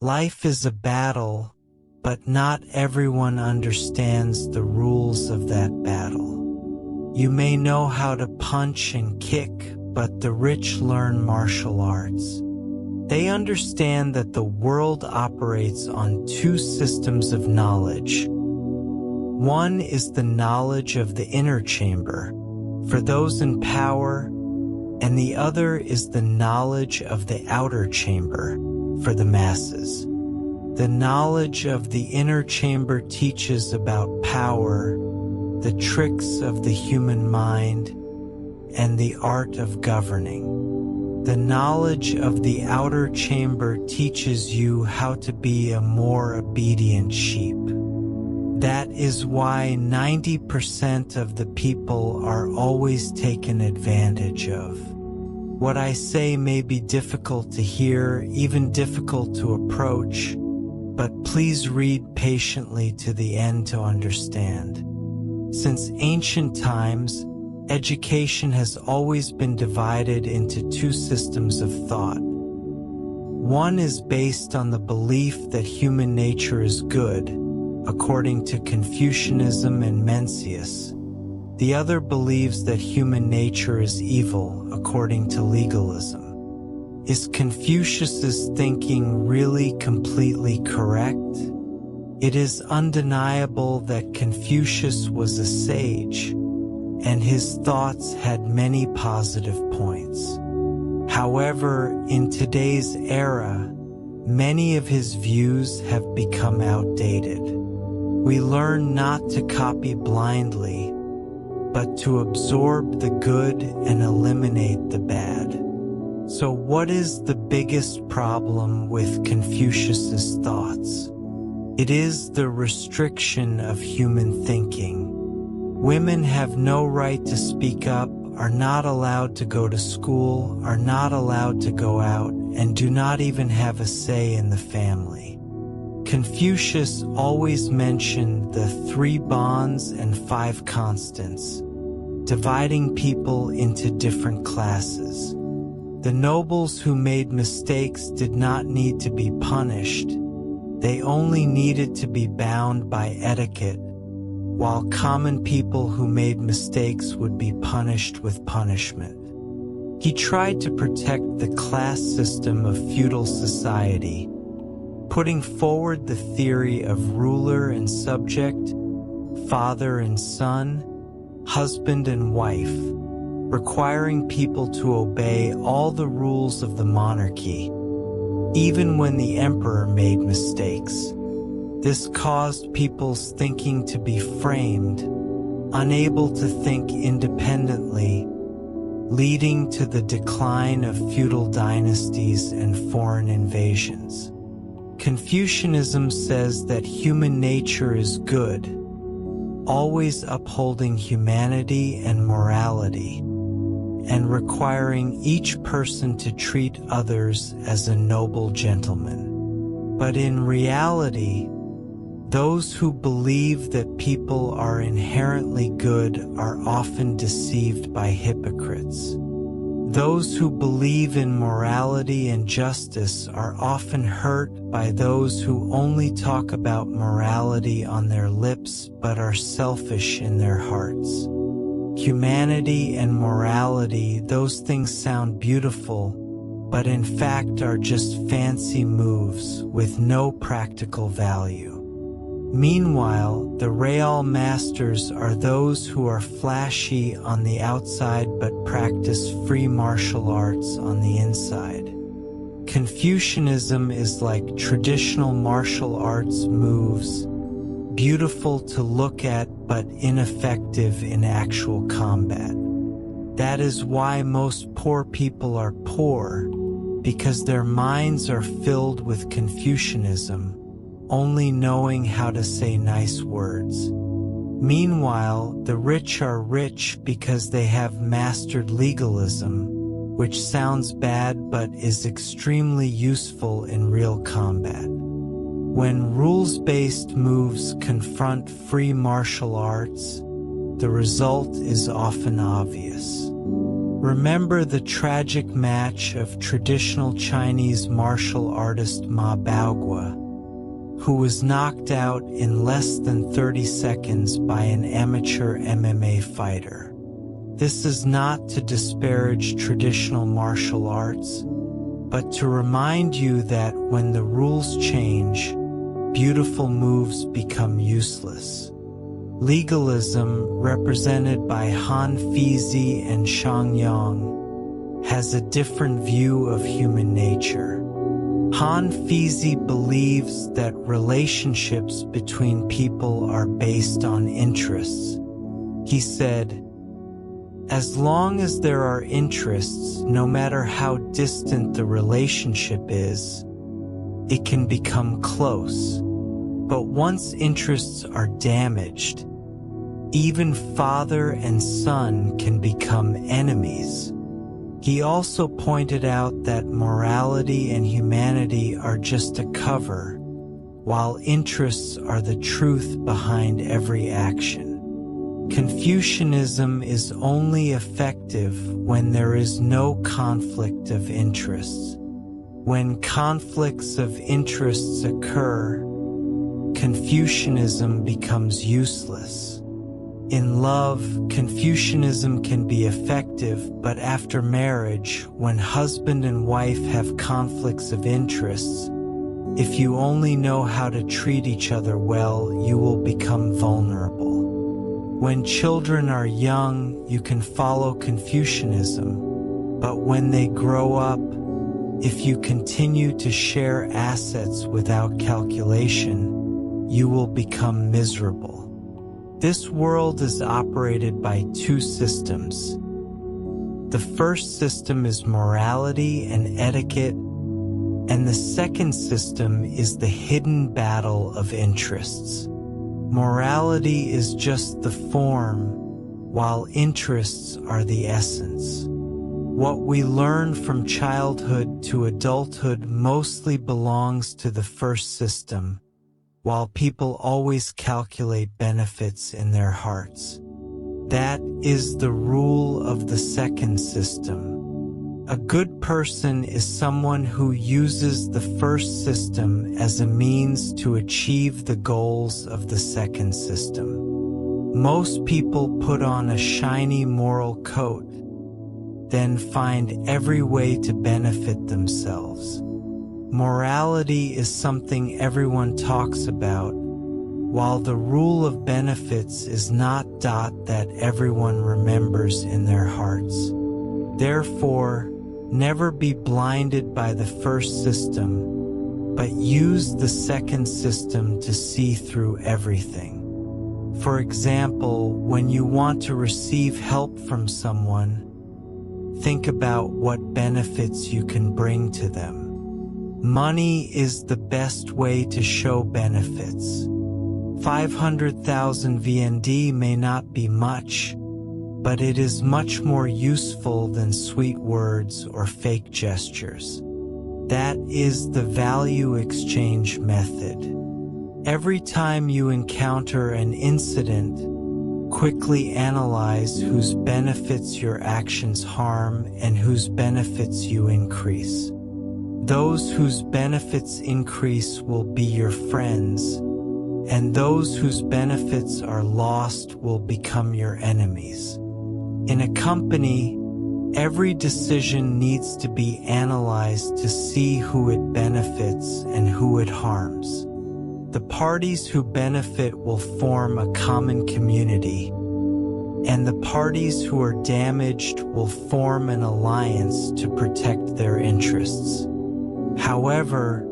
Life is a battle, but not everyone understands the rules of that battle. You may know how to punch and kick, but the rich learn martial arts. They understand that the world operates on two systems of knowledge. One is the knowledge of the inner chamber, for those in power, and the other is the knowledge of the outer chamber, for the masses. The knowledge of the inner chamber teaches about power, the tricks of the human mind, and the art of governing. The knowledge of the outer chamber teaches you how to be a more obedient sheep. That is why 90% of the people are always taken advantage of. What I say may be difficult to hear, even difficult to approach, but please read patiently to the end to understand. Since ancient times, education has always been divided into two systems of thought. One is based on the belief that human nature is good, according to Confucianism and Mencius. The other believes that human nature is evil, according to legalism. Is Confucius's thinking really completely correct? It is undeniable that Confucius was a sage, and his thoughts had many positive points. However, in today's era, many of his views have become outdated. We learn not to copy blindly, but to absorb the good and eliminate the bad. So what is the biggest problem with Confucius's thoughts? It is the restriction of human thinking. Women have no right to speak up, are not allowed to go to school, are not allowed to go out, and do not even have a say in the family. Confucius always mentioned the 3 bonds and 5 constants, dividing people into different classes. The nobles who made mistakes did not need to be punished. They only needed to be bound by etiquette, while common people who made mistakes would be punished with punishment. He tried to protect the class system of feudal society, putting forward the theory of ruler and subject, father and son, husband and wife, requiring people to obey all the rules of the monarchy, even when the emperor made mistakes. This caused people's thinking to be framed, unable to think independently, leading to the decline of feudal dynasties and foreign invasions. Confucianism says that human nature is good, always upholding humanity and morality, and requiring each person to treat others as a noble gentleman. But in reality, those who believe that people are inherently good are often deceived by hypocrites. Those who believe in morality and justice are often hurt by those who only talk about morality on their lips but are selfish in their hearts. Humanity and morality, those things sound beautiful, but in fact are just fancy moves with no practical value. Meanwhile, the real masters are those who are flashy on the outside but practice free martial arts on the inside. Confucianism is like traditional martial arts moves, beautiful to look at but ineffective in actual combat. That is why most poor people are poor, because their minds are filled with Confucianism, only knowing how to say nice words. Meanwhile, the rich are rich because they have mastered legalism, which sounds bad but is extremely useful in real combat. When rules-based moves confront free martial arts, the result is often obvious. Remember the tragic match of traditional Chinese martial artist Ma Baogua, who was knocked out in less than 30 seconds by an amateur MMA fighter. This is not to disparage traditional martial arts, but to remind you that when the rules change, beautiful moves become useless. Legalism, represented by Han Fizi and Shang Yang, has a different view of human nature. Han Fizi believes that relationships between people are based on interests. He said, "As long as there are interests, no matter how distant the relationship is, it can become close. But once interests are damaged, even father and son can become enemies." He also pointed out that morality and humanity are just a cover, while interests are the truth behind every action. Confucianism is only effective when there is no conflict of interests. When conflicts of interests occur, Confucianism becomes useless. In love, Confucianism can be effective, but after marriage, when husband and wife have conflicts of interests, if you only know how to treat each other well, you will become vulnerable. When children are young, you can follow Confucianism, but when they grow up, if you continue to share assets without calculation, you will become miserable. This world is operated by two systems. The first system is morality and etiquette, and the second system is the hidden battle of interests. Morality is just the form, while interests are the essence. What we learn from childhood to adulthood mostly belongs to the first system, while people always calculate benefits in their hearts. That is the rule of the second system. A good person is someone who uses the first system as a means to achieve the goals of the second system. Most people put on a shiny moral coat, then find every way to benefit themselves. Morality is something everyone talks about, while the rule of benefits is not that everyone remembers in their hearts. Therefore, never be blinded by the first system, but use the second system to see through everything. For example, when you want to receive help from someone, think about what benefits you can bring to them. Money is the best way to show benefits. 500,000 VND may not be much, but it is much more useful than sweet words or fake gestures. That is the value exchange method. Every time you encounter an incident, quickly analyze whose benefits your actions harm and whose benefits you increase. Those whose benefits increase will be your friends, and those whose benefits are lost will become your enemies. In a company, every decision needs to be analyzed to see who it benefits and who it harms. The parties who benefit will form a common community, and the parties who are damaged will form an alliance to protect their interests. However,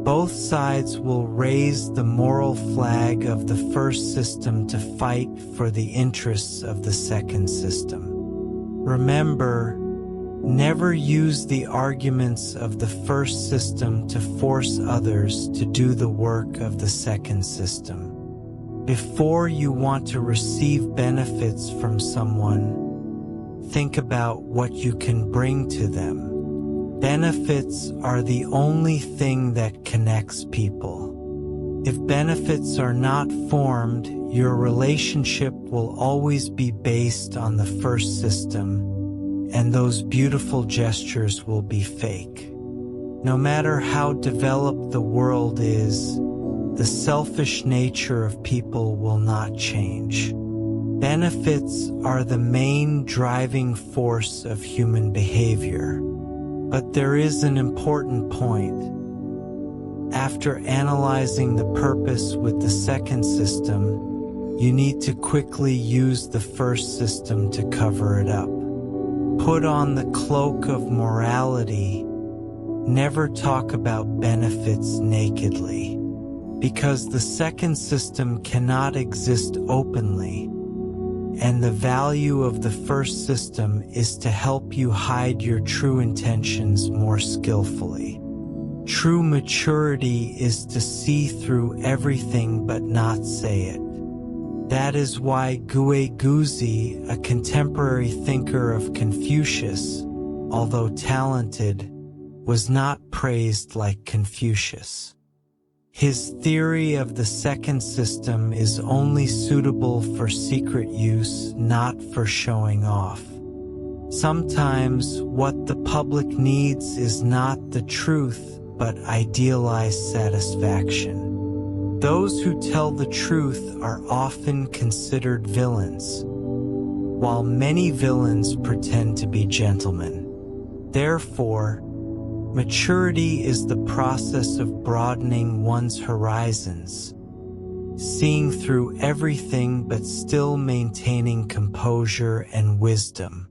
both sides will raise the moral flag of the first system to fight for the interests of the second system. Remember, never use the arguments of the first system to force others to do the work of the second system. Before you want to receive benefits from someone, think about what you can bring to them. Benefits are the only thing that connects people. If benefits are not formed, your relationship will always be based on the first system, and those beautiful gestures will be fake. No matter how developed the world is, the selfish nature of people will not change. Benefits are the main driving force of human behavior. But there is an important point. After analyzing the purpose with the second system, you need to quickly use the first system to cover it up. Put on the cloak of morality. Never talk about benefits nakedly, because the second system cannot exist openly, and the value of the first system is to help you hide your true intentions more skillfully. True maturity is to see through everything but not say it. That is why Gue Guzi, a contemporary thinker of Confucius, although talented, was not praised like Confucius. His theory of the second system is only suitable for secret use, not for showing off. Sometimes what the public needs is not the truth, but idealized satisfaction. Those who tell the truth are often considered villains, while many villains pretend to be gentlemen. Therefore, maturity is the process of broadening one's horizons, seeing through everything but still maintaining composure and wisdom.